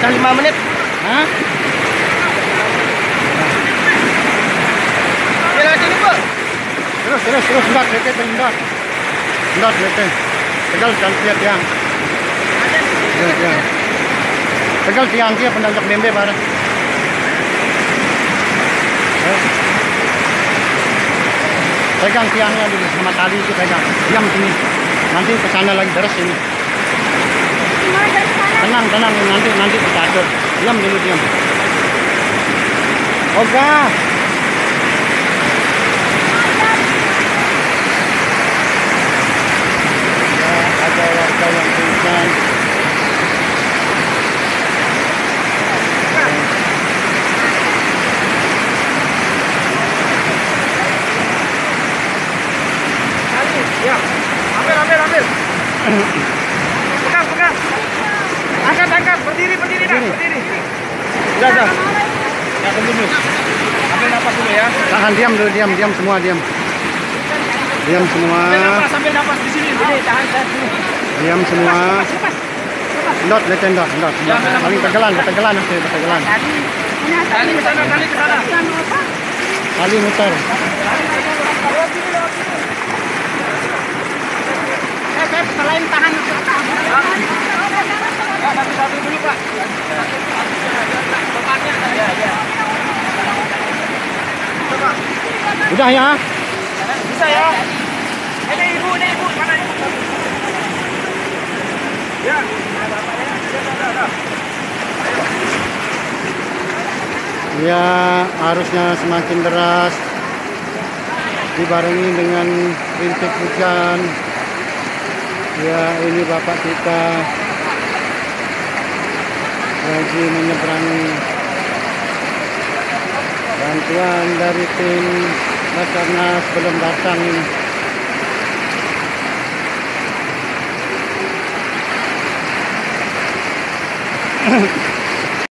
Udah 5 menit. Hah? Jalan sini, Bu. Terus, ndot, lete, ndot. Ndot, lete. Tegal lihat tiang. Ya. Tegal tiang kia pendanjak bembe bareng. Pegang tiangnya dulu sama tali itu pegang. Diam sini. Nanti ke sana lagi terus ini. Tenang, nanti tercatur. Diam dulu, diam. Oga. Ya, ada warga yang pingsan. Ya, ambil. Pegang. Angkat. Berdiri dah, berdiri. Udah. Ya, dulu. Ambil napas dulu ya. Tahan, diam semua, diam. Diam semua. Ambil napas di sini. Ini tahan dulu. Diam semua. Lepas. Ndot, lete, ndot. Paling tegelan. Tali ke sana. Tali muter. Selain tahan satu dulu, Pak. Udah ya? Bisa ya? Ini ibu. Mana ibu? Ya. Ya, arusnya semakin deras dibarengi dengan rintik hujan. Ya, ini bapak kita lagi menyeberangi. Bantuan dari tim Basarnas belum datang ini.